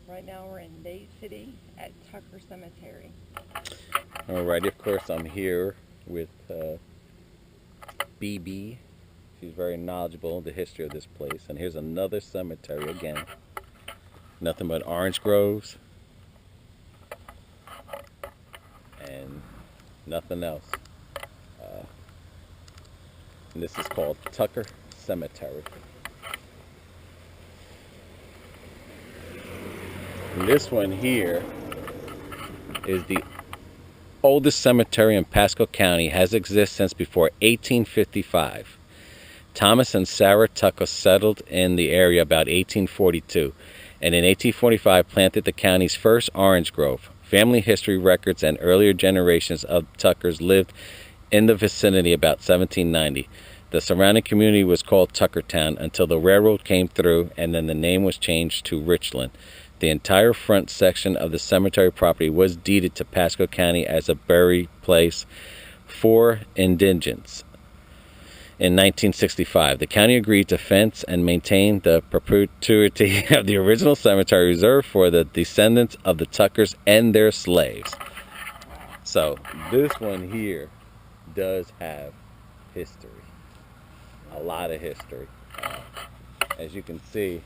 Right now we're in Dade City at Tucker Cemetery. Alrighty, of course I'm here with BB. She's very knowledgeable in the history of this place. And here's another cemetery again. Nothing but orange groves and nothing else. And this is called Tucker Cemetery. And this one here is the oldest cemetery in Pasco County. Has existed since before 1855. Thomas and Sarah Tucker settled in the area about 1842, and in 1845 planted the county's first orange grove. Family history records and earlier generations of Tuckers lived in the vicinity about 1790. The surrounding community was called Tuckertown until the railroad came through, and then the name was changed to Richland. The entire front section of the cemetery property was deeded to Pasco County as a burial place for indigents. In 1965, the county agreed to fence and maintain the perpetuity of the original cemetery reserved for the descendants of the Tuckers and their slaves. So this one here does have history, a lot of history. As you can see,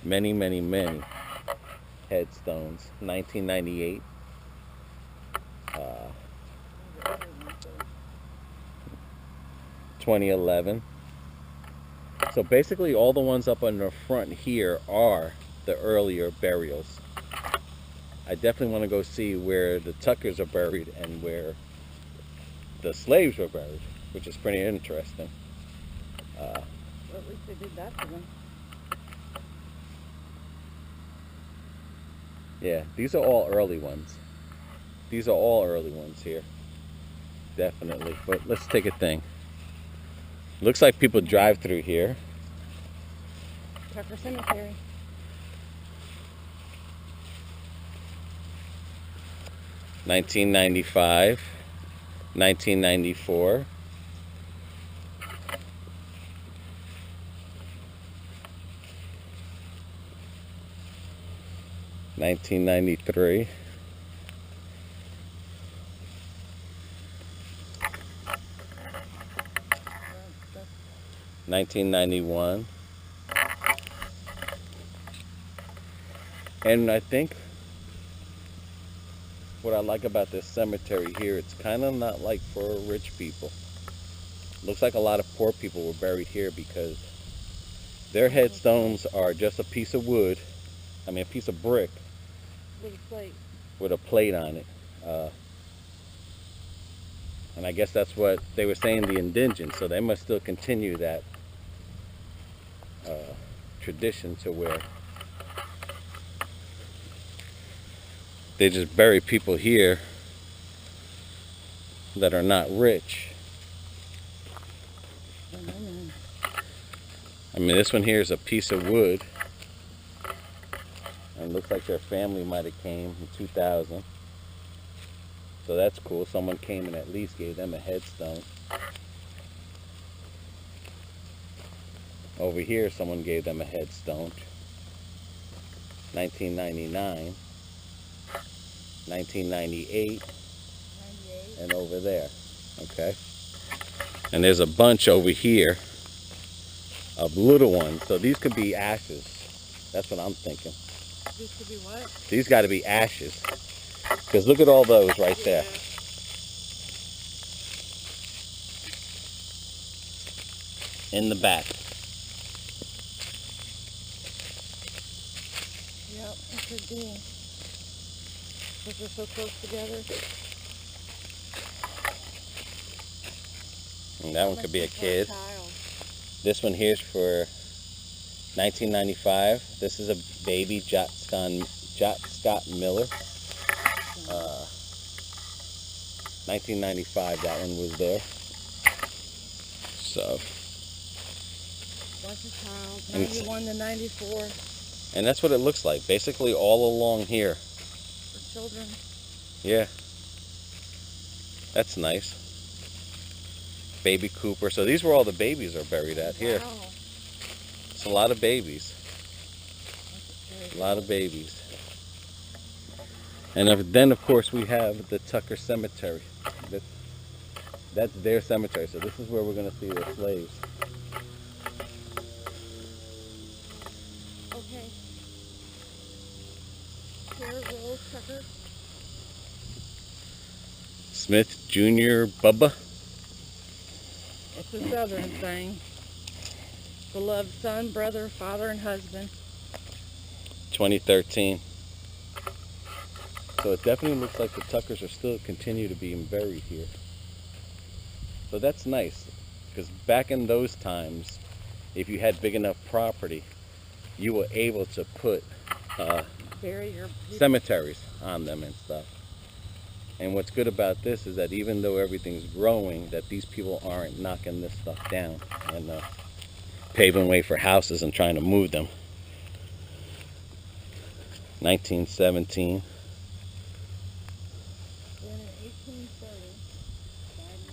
many headstones. 1998. 2011. So basically all the ones up on the front here are the earlier burials. I definitely want to go see where the Tuckers are buried and where the slaves were buried, which is pretty interesting. Well, at least they did that to them. Yeah, these are all early ones. These are all early ones here. Definitely. But let's take a thing. Looks like people drive through here. Tucker Cemetery. $1995, 1994, $1993, $1991, and I think what I like about this cemetery here, it's kind of not like for rich people. Looks like a lot of poor people were buried here because their headstones are just a piece of wood, a piece of brick With a plate. with a plate on it. And I guess that's what they were saying, the indigents, so they must still continue that tradition to where they just bury people here that are not rich. This one here is a piece of wood, and looks like their family might have came in 2000. So that's cool. Someone came and at least gave them a headstone. Over here, someone gave them a headstone. 1999, 1998, and over there. Okay. And there's a bunch over here of little ones. So these could be ashes. That's what I'm thinking. These could be what? These got to be ashes. Because look at all those right there. In the back. Yep, it could be. Because they're so close together. And that one could be a kid. This one here's for 1995. This is a baby Jot Scott Miller. 1995, that one was there. So. Bunch of child, 91 to 94. And that's what it looks like, basically all along here. For children. Yeah. That's nice. Baby Cooper. So these were all the babies are buried at here. Wow. It's a lot of babies. A lot of babies. And then, of course, we have the Tucker Cemetery. That's their cemetery, so this is where we're going to see their slaves. Okay. Here, Will Tucker. Smith Jr. Bubba. It's a Southern thing. Beloved son, brother, father, and husband. 2013. So it definitely looks like the Tuckers are still continue to be buried here. So that's nice, because back in those times, if you had big enough property, you were able to put Bury your cemeteries on them and stuff. And what's good about this is that even though everything's growing, that these people aren't knocking this stuff down and paving way for houses and trying to move them. 1917. Born in 1830. Died in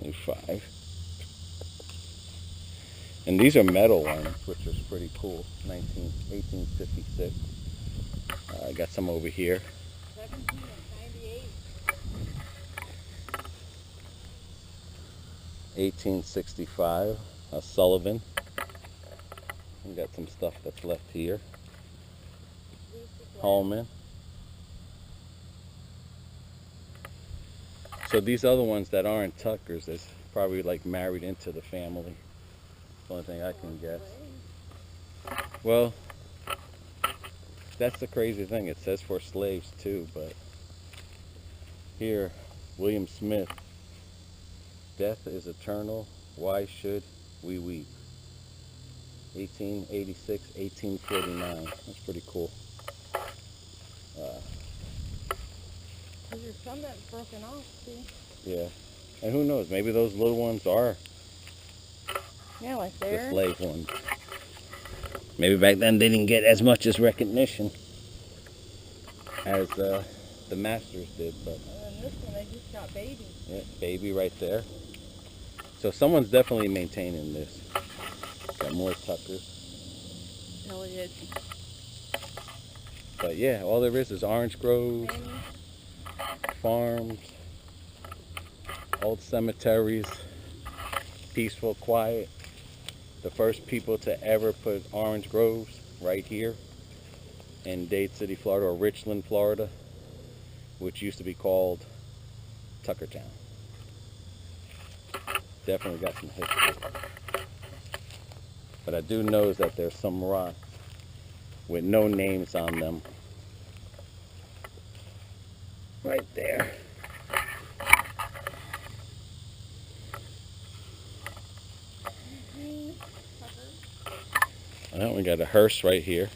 1925. And these are metal ones, which is pretty cool. 1856. I got some over here. 1798. 1865. Sullivan. We got some stuff that's left here. Holman. So these other ones that aren't Tuckers, is probably like married into the family. That's the only thing I can guess. Well, that's the crazy thing. It says for slaves too, but here, William Smith. Death is eternal. Why should we weep? 1886, 1849. That's pretty cool. There's some that's broken off, see? Yeah. And who knows? Maybe those little ones are Yeah, like the there. slave ones. Maybe back then they didn't get as much as recognition as the masters did, but And this one, they just got babies. yeah, baby right there. So someone's definitely maintaining this. Got more Tuckers. Elliot. But yeah, all there is orange groves, farms, old cemeteries, peaceful, quiet. The first people to ever put orange groves right here in Dade City, Florida, or Richland, Florida, which used to be called Tuckertown. Definitely got some history. But I do know is that there's some rocks with no names on them right there. Well, we got a hearse right here.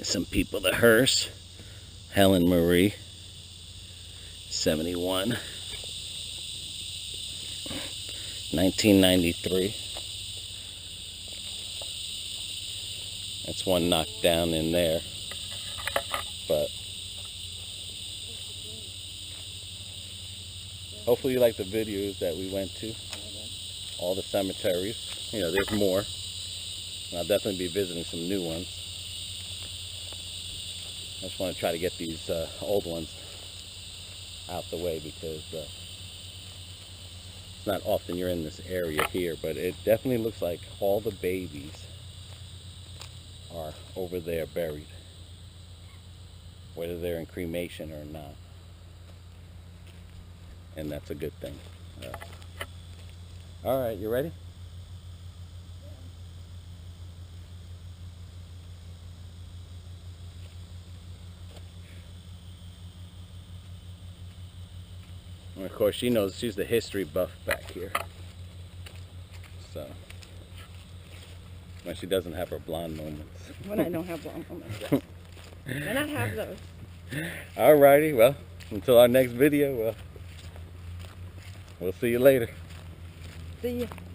Some people, the hearse. Helen Marie, 71. 1993. That's one knocked down in there. But hopefully you like the videos that we went to. All the cemeteries. You know, there's more. And I'll definitely be visiting some new ones. I just want to try to get these old ones out the way because it's not often you're in this area here, but it definitely looks like all the babies are over there buried, whether they're in cremation or not. And that's a good thing. All right, you ready? And of course, she knows, she's the history buff back here. So, when she doesn't have her blonde moments. When I don't have blonde moments. And I have those. Alrighty, well, until our next video, we'll see you later. See ya.